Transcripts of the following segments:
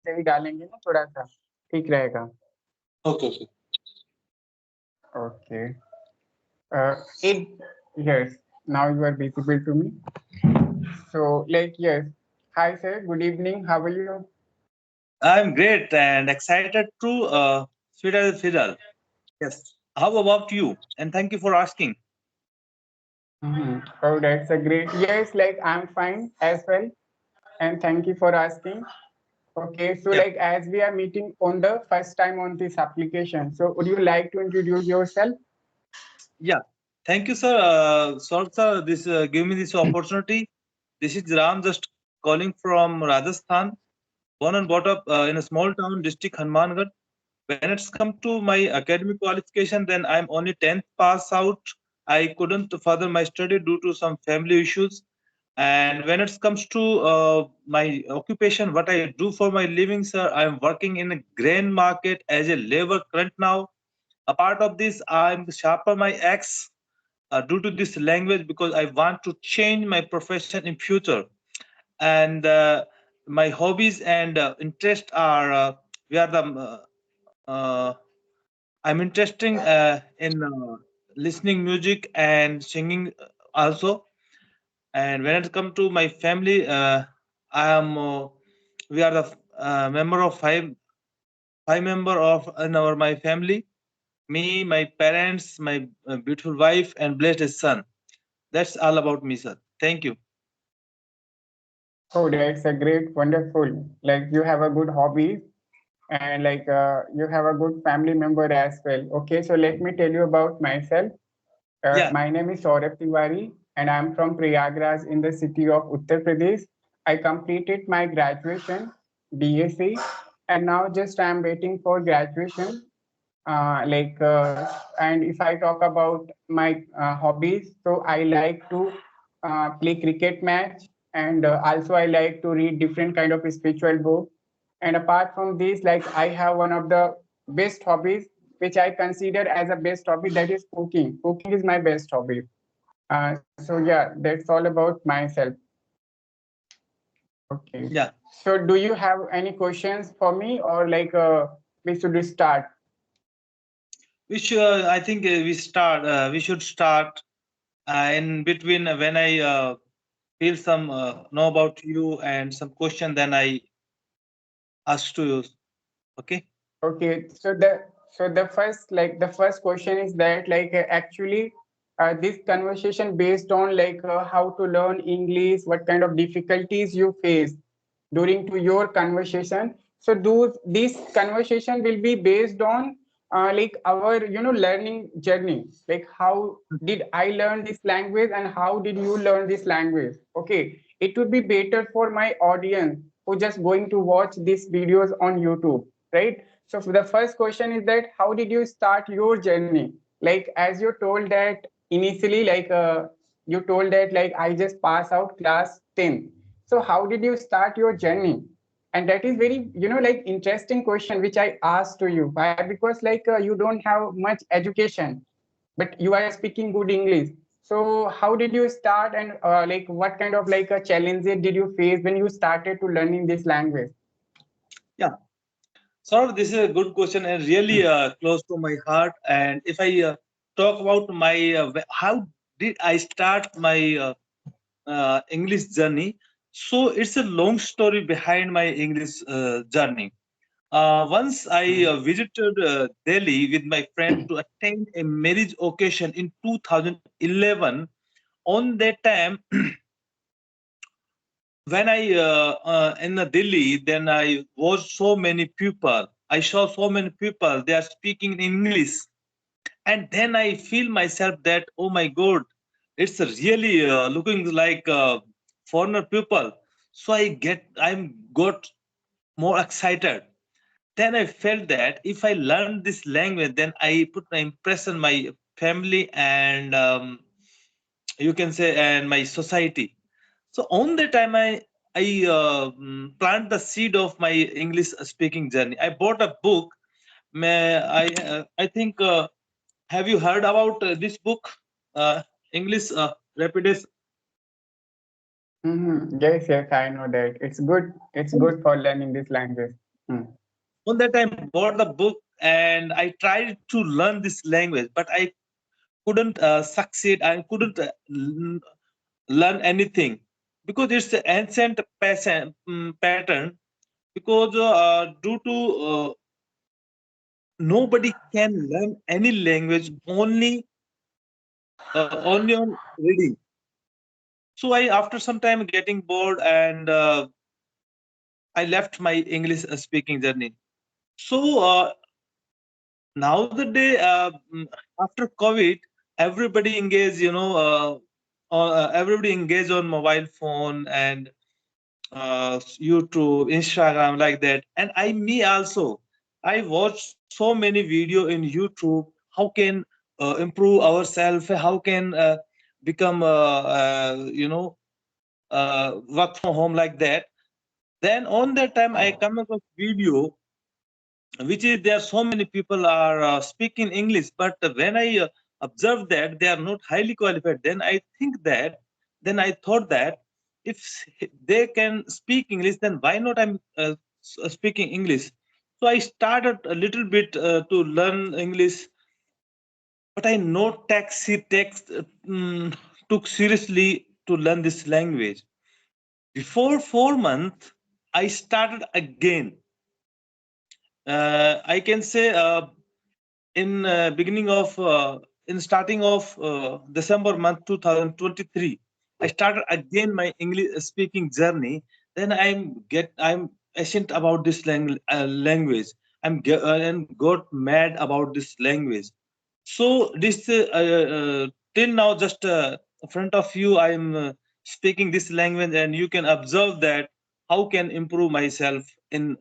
से ही डालेंगे ना थोड़ा सा, ठीक रहेगा। Okay, okay. Okay. It yes. Now you are visible to me. So like yes. Hi sir. Good evening. How are you? I'm great and excited to Fidel. Yes. How about you? And thank you for asking. Oh, that's a great. Yes, like I'm fine as well, and thank you for asking. Okay, so Yeah. like as we are meeting on the first time on this application, so would you like to introduce yourself? Yeah. Thank you, sir. Sir, this give me this opportunity. This is Ram, just calling from Rajasthan. Born and brought up in a small town, district Hanumangarh. When it's come to my academic qualification, then I'm only 10th pass out. I couldn't further my study due to some family issues. And when it comes to my occupation, what I do for my living, sir, I'm working in a grain market as a labor current now. A part of this, I'm sharper my axe due to this language because I want to change my profession in future. And my hobbies and interests are we are the I'm interested in listening music and singing also. And when it comes to my family, I am we are the member of five member of in our my family. Me, my parents, my beautiful wife, and blessed son. That's all about me, sir. Thank you. Oh, that's a great, wonderful. Like you have a good hobby and like you have a good family member as well. Okay, so let me tell you about myself. Yeah. My name is Saurabh Tiwari and I'm from Prayagraj in the city of Uttar Pradesh. I completed my graduation, BSc, and now just I'm waiting for graduation. And if I talk about my hobbies, so I like to play cricket match, and also I like to read different kind of spiritual book. And apart from this, like I have one of the best hobbies which I consider as a best hobby, that is cooking. Cooking is my best hobby. So yeah, that's all about myself. Okay. Yeah. So do you have any questions for me, or like we should start? We should. I think we start. We should start in between when I feel some know about you and some question. Then I ask to you. Okay. Okay, so the first like the first question is that like actually this conversation based on like how to learn English, what kind of difficulties you face during to your conversation. So those this conversation will be based on like our learning journey. Like how did I learn this language and how did you learn this language? Okay, it would be better for my audience who just going to watch these videos on YouTube, right? So for the first question is that how did you start your journey? Like as you told that initially, like you told that like I just pass out class 10. So how did you start your journey? And that is very like interesting question which I asked to you. Why? Because like you don't have much education, but you are speaking good English. So how did you start, and like what kind of like challenges did you face when you started to learning this language? Yeah. So this is a good question and really close to my heart. And if I talk about my how did I start my English journey, so it's a long story behind my English journey. Once I visited Delhi with my friend to attend a marriage occasion in 2011. On that time, when I in the Delhi, then I watched so many people. I saw so many people. They are speaking in English, and then I feel myself that oh my God, it's really looking like foreigner people. So I'm got more excited. Then I felt that if I learn this language, then I put my impression my family and you can say and my society. So on the time I plant the seed of my English speaking journey. I bought a book. I think have you heard about this book, English Rapidus? Yes, yes, I know that. It's good. It's good for learning this language. On that time, bought the book and I tried to learn this language, but I couldn't succeed. I couldn't learn anything because it's an ancient pattern. Because due to nobody can learn any language only on reading. So I, after some time, getting bored, and I left my English speaking journey. So now the day, after COVID, everybody engage, everybody engage on mobile phone and YouTube, Instagram, like that. And me also, I watch so many video in YouTube. How can improve ourselves? How can become, work from home, like that. Then on that time, I come across video, which is there. So many people are speaking English, but when I observe that they are not highly qualified, then I thought that if they can speak English, then why not I'm speaking English? So I started a little bit to learn English, but I no text took seriously to learn this language. Before 4 months, I started again. I can say in beginning of in starting of December month 2023, I started again my English speaking journey. Then I'm passionate about this language. And got mad about this language. So this till now, just in front of you, I'm speaking this language, and you can observe that how can improve myself in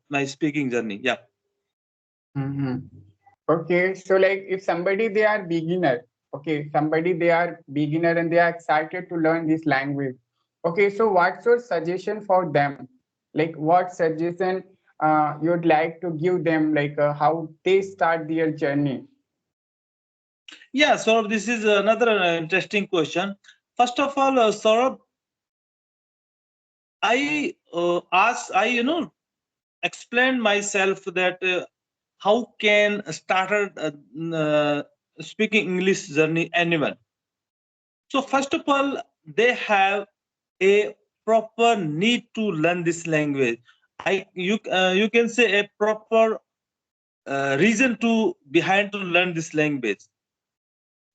my speaking journey. Yeah. Mm-hmm. Okay, so like if somebody they are beginner, okay, somebody they are beginner and they are excited to learn this language. Okay, so what's your suggestion for them? Like what suggestion you'd like to give them, like how they start their journey? Yeah, Saurabh, this is another interesting question. First of all, Saurabh, I explained myself that how can started speaking English journey anyone. So first of all, they have a proper need to learn this language. You can say a proper reason to behind to learn this language.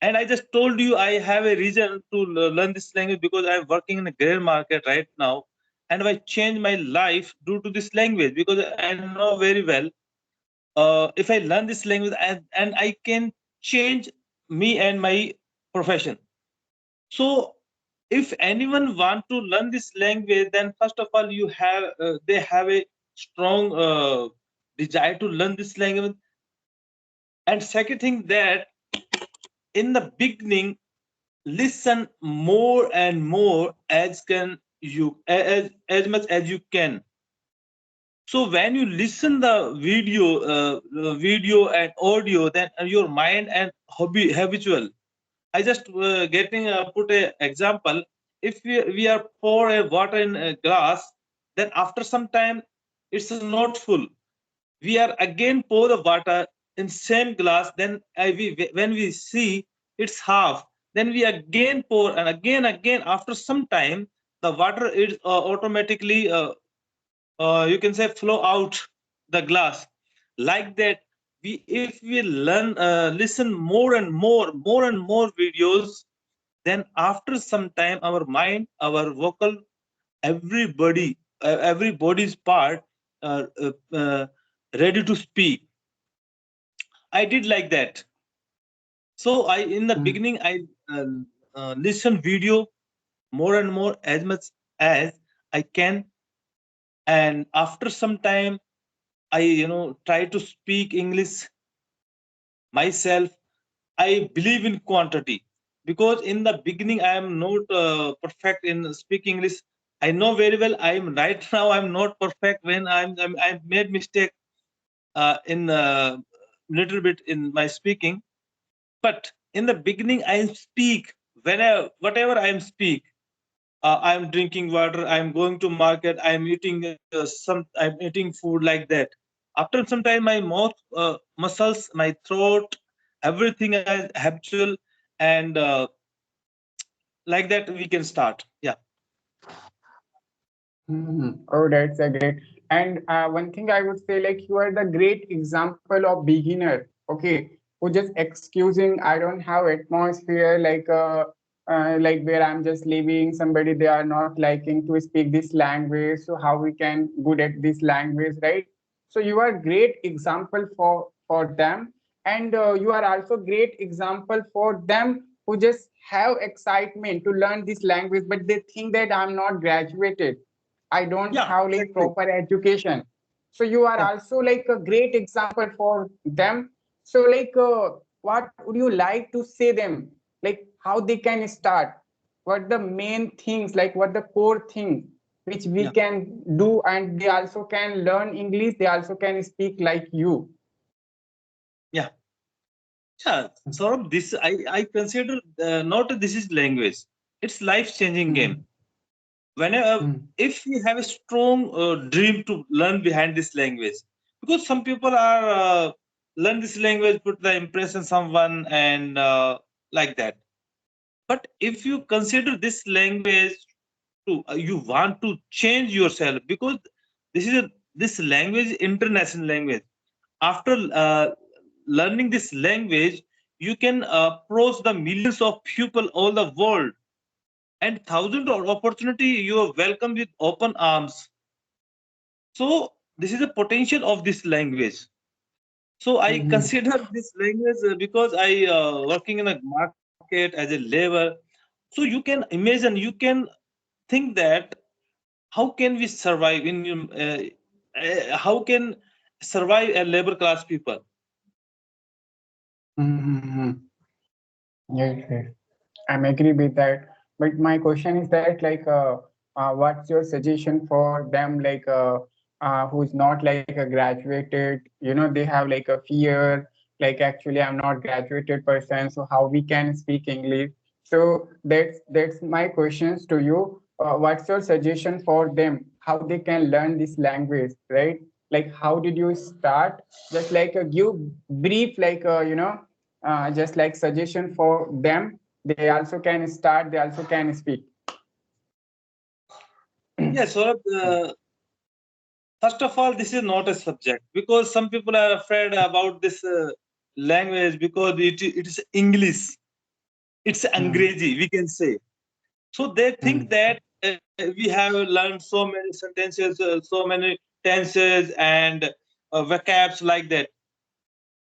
And I just told you I have a reason to learn this language because I'm working in a grain market right now, and I changed my life due to this language because I know very well if I learn this language, and I can change me and my profession. So if anyone want to learn this language, then first of all you have they have a strong desire to learn this language. And second thing, that in the beginning, listen more and more as much as you can. So when you listen the video and audio, then your mind and hobby habitual. I just getting put a example. If we are pour a water in a glass, then after some time it's not full. We are again pour the water in same glass. Then when we see it's half, then we again pour, and again after some time the water is automatically you can say flow out the glass. Like that, we if we learn listen more and more videos, then after some time our mind, our vocal, everybody's part uh, uh, uh, ready to speak. I did like that. So I in the Mm. beginning I uh, listen video more and more as much as I can. And after some time I try to speak English myself. I believe in quantity because in the beginning I am not perfect in speaking English. I know very well I am right now. I'm not perfect when I made mistake in little bit in my speaking. But in the beginning I speak whatever I am speak. I'm drinking water. I'm going to market. I'm eating I'm eating food, like that. After some time, my mouth muscles, my throat, everything is habitual, and like that we can start. Yeah. Oh, that's a great. And one thing I would say, like you are the great example of beginner. Okay, who just excusing, I don't have atmosphere like where I'm just living. Somebody they are not liking to speak this language, so how we can good at this language, right? So you are great example for them, and you are also great example for them who just have excitement to learn this language, but they think that I'm not graduated. I don't Yeah, have like exactly. proper education. So you are Yeah. also like a great example for them. So what would you like to say them? Like how they can start? What the main things, like what the core things which we Yeah. can do, and they also can learn English. They also can speak like you. Yeah. Yeah. Saurabh, this I consider not this is language. It's life changing game. Mm, Whenever mm, if we have a strong dream to learn behind this language, because some people are learn this language, put the impression someone and like that. But if you consider this language to you want to change yourself, because this is a this language international language. After learning this language, you can approach the millions of people all the world, and thousands of opportunity. You are welcome with open arms. So this is the potential of this language. So I mm, consider this language because I working in a market as a labor. So you can imagine, you can think that how can we survive in how can survive a labor class people. mm, yes, yes. I'm agree with that. But my question is that what's your suggestion for them who's not like a graduated? You know, they have like a fear, like actually I'm not graduated person, so how we can speak English? So that's my questions to you. What's your suggestion for them? How they can learn this language, right? Like how did you start? Just give brief just like suggestion for them. They also can start, they also can speak. Yeah, so first of all, this is not a subject because some people are afraid about this language because it is English, it's Mm, Angrezi, we can say. So they think mm, that we have learned so many sentences, so many tenses and vocabs like that.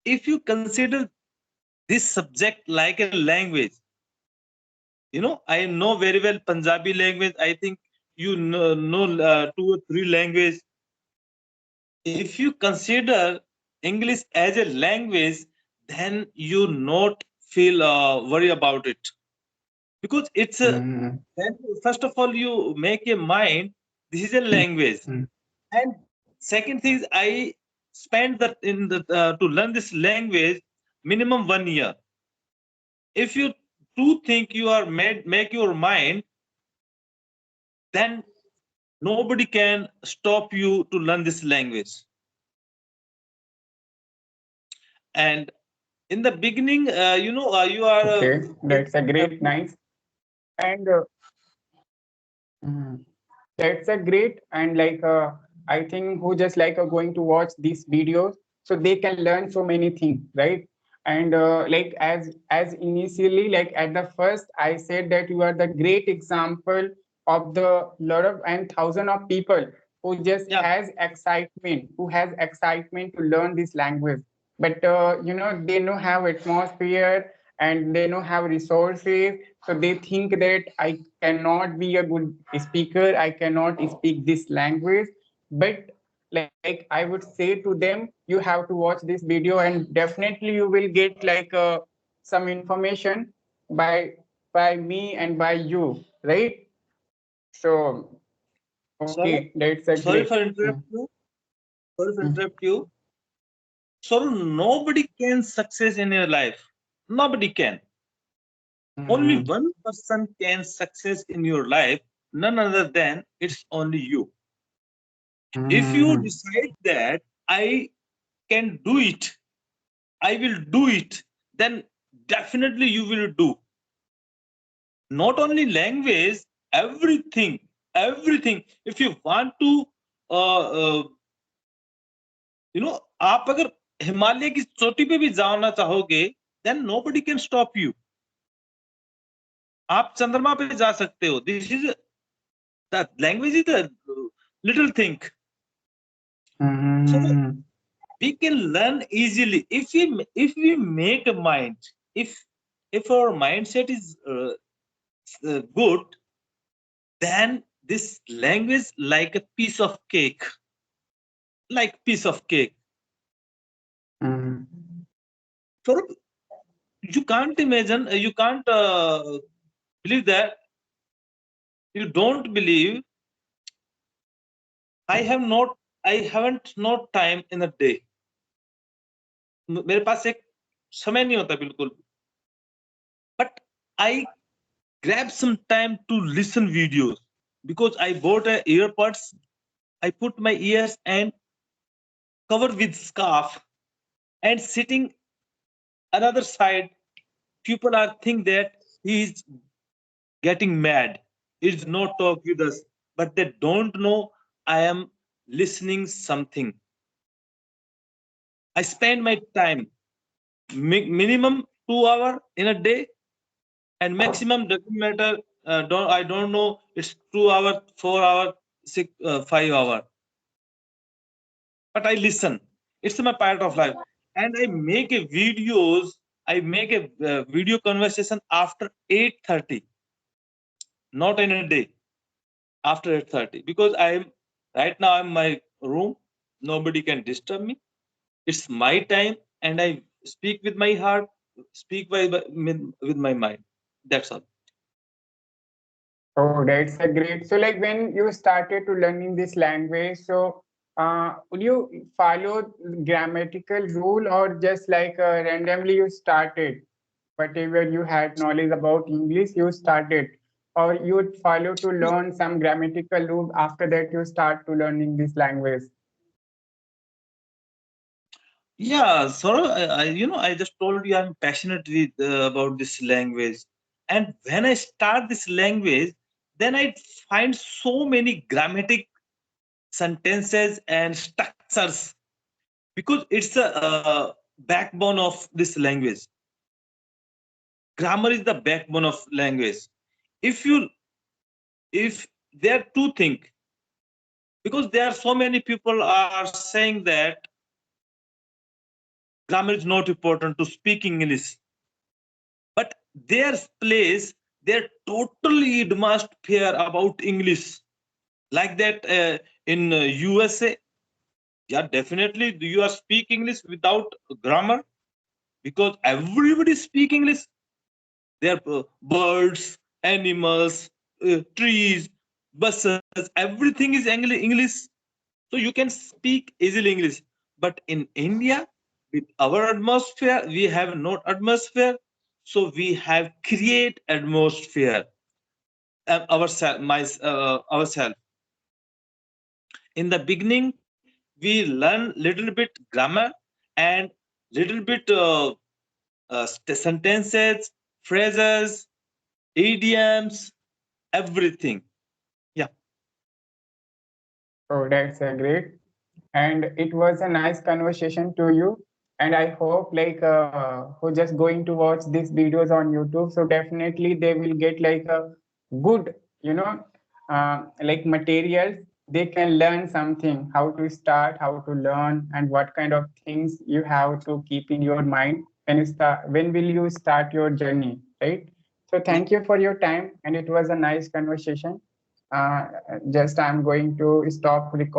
If you consider this subject like a language, I know very well Punjabi language. I think know two or three language. If you consider English as a language, then you not feel worry about it, because it's a mm, then first of all you make a mind this is a language. mm, And second thing is I spent that in the to learn this language minimum 1 year. If you do think you are make your mind, then nobody can stop you to learn this language. And in the beginning, you are okay, that's a facing great every. nice. And mm, that's a great. And I think who just going to watch these videos, so they can learn so many things, right? And like as initially, like at the first I said that you are the great example of the lot of and thousand of people who just Yeah. has excitement to learn this language. But they don't have atmosphere, and they don't have resources, so they think that I cannot be a good speaker, I cannot speak this language. But like I would say to them, you have to watch this video, and definitely you will get some information by me and by you, right? So Sorry, okay, that's a sorry great. for interrupt you. Sorry for Mm, interrupt you. So nobody can success in your life. Nobody can. Only mm, one person can success in your life. None other than it's only you. If you mm, decide that I can do it, I will do it, then definitely you will do. Not only language, everything, everything. If you want to, uh, uh, आप अगर हिमालय की चोटी पे भी जाना चाहोगे, then nobody can stop you. आप चंद्रमा पे जा सकते हो. This is the language is the little thing. So Mm-hmm. we can learn easily if we make a mind. If our mindset is good, then this language like a piece of cake, like piece of cake. Mm-hmm. So you can't imagine, you can't believe that. You don't believe. I have not. I haven't no time in a day. मेरे पास एक समय नहीं होता बिल्कुल. But I grab some time to listen videos because I bought a earbuds. I put my ears and cover with scarf and sitting another side. People are think that he is getting mad. Is not talk with us, but they don't know I am listening something. I spend my time minimum 2 hour in a day, and maximum doesn't matter. Don't I don't know. It's 2 hour, 4 hour, 5 hour. But I listen. It's my part of life, and I make a videos. I make a video conversation after 8:30, not in a day. After 8:30, because I'm right now I'm my room. Nobody can disturb me. It's my time, and I speak with my heart, speak with my mind. That's all. Oh, that's a great. So, like when you started to learning this language, so would you follow grammatical rule or just like randomly you started? Whatever you had knowledge about English, you started, or you would follow to learn some grammatical rule after that you start to learning this language. Yeah, so I just told you I'm passionate with about this language, and when I start this language, then I find so many grammatic sentences and structures because it's a backbone of this language. Grammar is the backbone of language. If you if there are two things, because there are so many people are saying that grammar is not important to speak English, but their place, they're totally must fear about English, like that in USA. Yeah, definitely you are speak English without grammar because everybody speak English. There are birds, animals, trees, buses, everything is English. So you can speak easily English. But in India, with our atmosphere, we have not atmosphere. So we have create atmosphere ourselves. In the beginning, we learn little bit grammar and little bit sentences, phrases, idioms, everything. Yeah. Oh, that's a great. And it was a nice conversation to you. And I hope like who just going to watch these videos on YouTube, so definitely they will get like a good, like materials. They can learn something, how to start, how to learn, and what kind of things you have to keep in your mind when you start. When will you start your journey, right? So thank you for your time, and it was a nice conversation. Uh, just I'm going to stop recording.